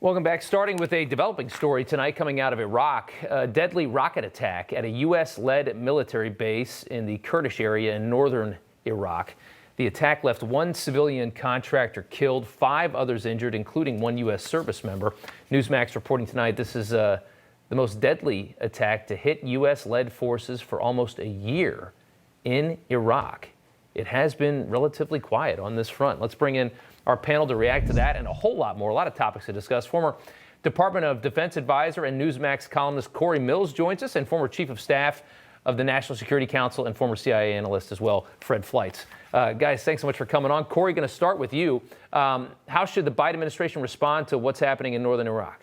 Welcome back. Starting with a developing story tonight coming out of Iraq. A deadly rocket attack at a U.S.-led military base in the Kurdish area in northern Iraq. The attack left one civilian contractor killed, 5 others injured, including one U.S. service member. Newsmax reporting tonight this is the most deadly attack to hit U.S.-led forces for almost a year in Iraq. It has been relatively quiet on this front. Let's bring in our panel to react to that and a whole lot more, a lot of topics to discuss. Former Department of Defense advisor and Newsmax columnist Cory Mills joins us, and former chief of staff of the National Security Council and former CIA analyst as well, Fleitz. Guys, thanks so much for coming on. Cory, going to start with you. How should the Biden administration respond to what's happening in northern Iraq?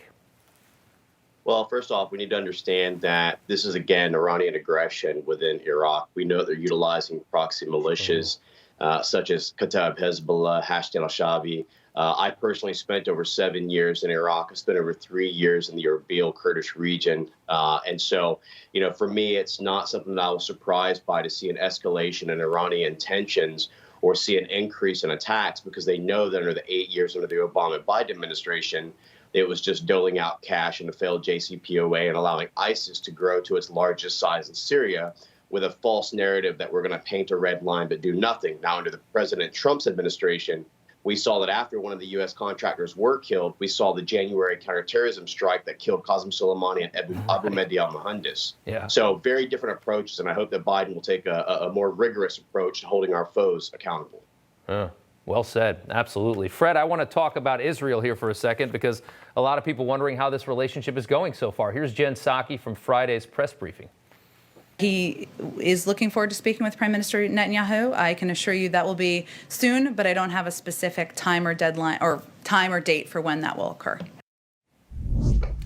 Well, first off, we need to understand that this is, again, Iranian aggression within Iraq. We know they're utilizing proxy militias such as Kataib Hezbollah, Hashd al-Shaabi. I personally spent over 7 years in Iraq. I spent over 3 years in the Erbil Kurdish region. And so, for me, it's not something that I was surprised by to see an escalation in Iranian tensions or see an increase in attacks, because they know that under the 8 years under the Obama-Biden administration, it was just doling out cash in a failed JCPOA and allowing ISIS to grow to its largest size in Syria with a false narrative that we're going to paint a red line but do nothing. Now, under the President Trump's administration, we saw that after one of the U.S. contractors were killed, we saw the January counterterrorism strike that killed Qasem Soleimani and Abu Mahdi al-Muhandis. Yeah. So very different approaches, and I hope that Biden will take a more rigorous approach to holding our foes accountable. Well said. Absolutely. Fred, I want to talk about Israel here for a second, because a lot of people wondering how this relationship is going so far. Here's Jen Psaki from Friday's press briefing. He is looking forward to speaking with Prime Minister Netanyahu. I can assure you that will be soon, but I don't have a specific time or deadline or time or date for when that will occur.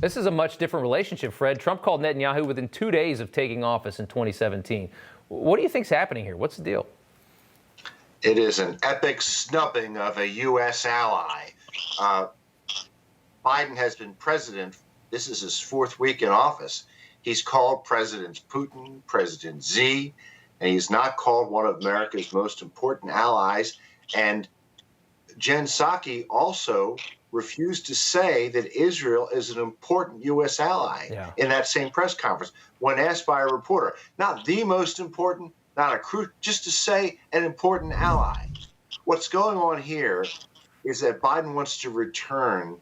This is a much different relationship, Fred. Trump called Netanyahu within 2 days of taking office in 2017. What do you think's happening here? What's the deal? It is an epic snubbing of a U.S. ally. Biden has been president. This is his 4th week in office. He's called President Putin, President Z, and he's not called one of America's most important allies. And Jen Psaki also refused to say that Israel is an important U.S. ally in that same press conference when asked by a reporter. Not the most important, not a crucial, just to say an important ally. What's going on here is that Biden wants to return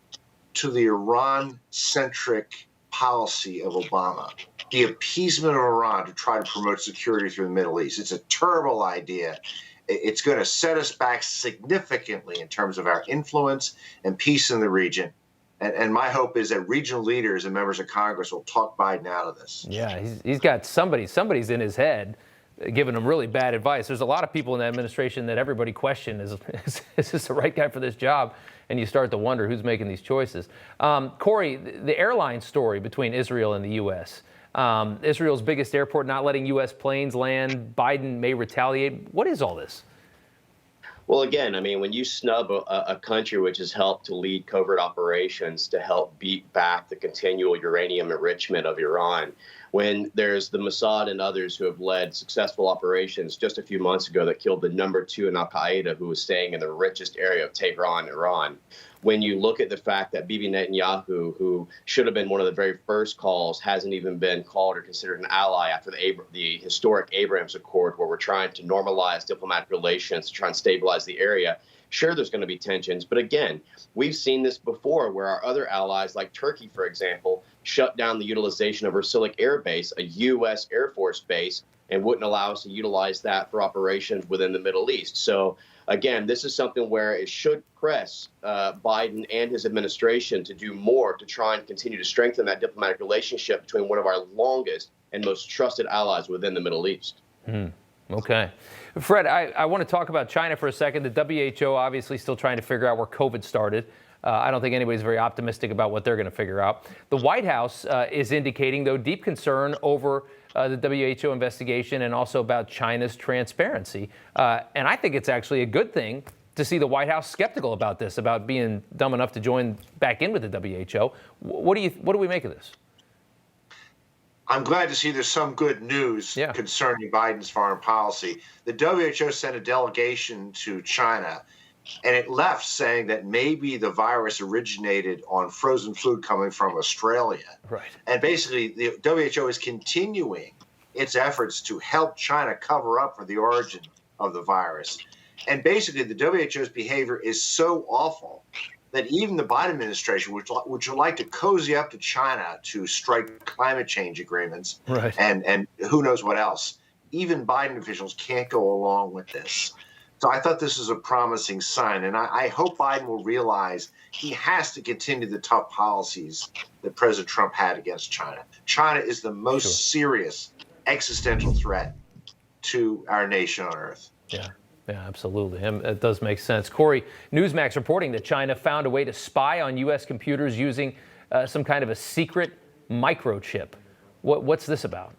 to the Iran-centric policy of Obama, the appeasement of Iran to try to promote security through the Middle East. It's a terrible idea. It's going to set us back significantly in terms of our influence and peace in the region. And my hope is that regional leaders and members of Congress will talk Biden out of this. Yeah, he's got somebody's in his head giving him really bad advice. There's a lot of people in the administration that everybody questions, is this the right guy for this job? And you start to wonder who's making these choices. Cory, the airline story between Israel and the U.S. Israel's biggest airport not letting U.S. planes land. Biden may retaliate. What is all this? Well, again, I mean, when you snub a country which has helped to lead covert operations to help beat back the continual uranium enrichment of Iran, when there's the Mossad and others who have led successful operations just a few months ago that killed the #2 in al-Qaeda, who was staying in the richest area of Tehran, Iran. When you look at the fact that Bibi Netanyahu, who should have been one of the very first calls, hasn't even been called or considered an ally after the historic Abraham Accord, where we're trying to normalize diplomatic relations to try and stabilize the area. Sure, there's going to be tensions. But again, we've seen this before where our other allies, like Turkey, for example, shut down the utilization of Irsilik Air Base, a U.S. Air Force base, and wouldn't allow us to utilize that for operations within the Middle East. So, again, this is something where it should press Biden and his administration to do more to try and continue to strengthen that diplomatic relationship between one of our longest and most trusted allies within the Middle East. Okay. Fred, I want to talk about China for a second. The WHO obviously still trying to figure out where COVID started. I don't think anybody's very optimistic about what they're going to figure out. The White House is indicating, though, deep concern over the WHO investigation and also about China's transparency. And I think it's actually a good thing to see the White House skeptical about this, about being dumb enough to join back in with the WHO. What do we make of this? I'm glad to see there's some good news concerning Biden's foreign policy. The WHO sent a delegation to China and it left saying that maybe the virus originated on frozen food coming from Australia. Right. And basically, the WHO is continuing its efforts to help China cover up for the origin of the virus. And basically, the WHO's behavior is so awful that even the Biden administration, which would like to cozy up to China to strike climate change agreements, Right. and who knows what else, even Biden officials can't go along with this. So I thought this is a promising sign, and I hope Biden will realize he has to continue the tough policies that President Trump had against China. China is the most serious existential threat to our nation on earth. Yeah. Yeah, absolutely. It does make sense. Cory, Newsmax reporting that China found a way to spy on U.S. computers using some kind of a secret microchip. What's this about?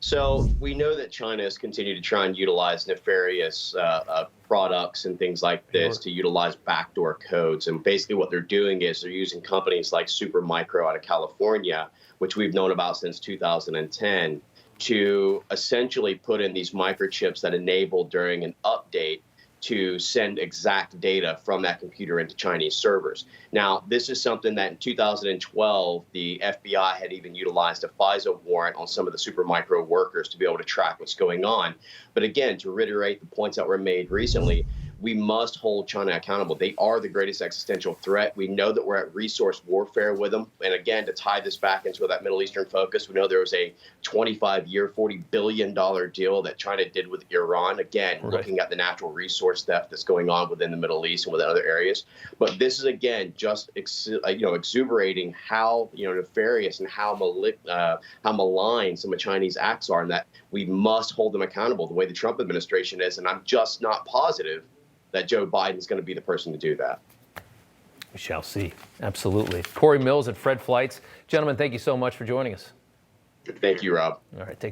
So we know that China has continued to try and utilize nefarious products and things like this to utilize backdoor codes. And basically what they're doing is they're using companies like Supermicro out of California, which we've known about since 2010, to essentially put in these microchips that enable during an update to send exact data from that computer into Chinese servers. Now, this is something that in 2012, the FBI had even utilized a FISA warrant on some of the Supermicro workers to be able to track what's going on. But again, to reiterate the points that were made recently, we must hold China accountable. They are the greatest existential threat. We know that we're at resource warfare with them. And again, to tie this back into that Middle Eastern focus, we know there was a 25-year, $40 billion deal that China did with Iran. Again, looking at the natural resource theft that's going on within the Middle East and within other areas. But this is, again, just exuberating how nefarious and how malign some of Chinese acts are, and that we must hold them accountable the way the Trump administration is. And I'm just not positive that Joe Biden is going to be the person to do that. We shall see. Absolutely. Cory Mills and Fleitz. Gentlemen, thank you so much for joining us. Thank you, Rob. All right, take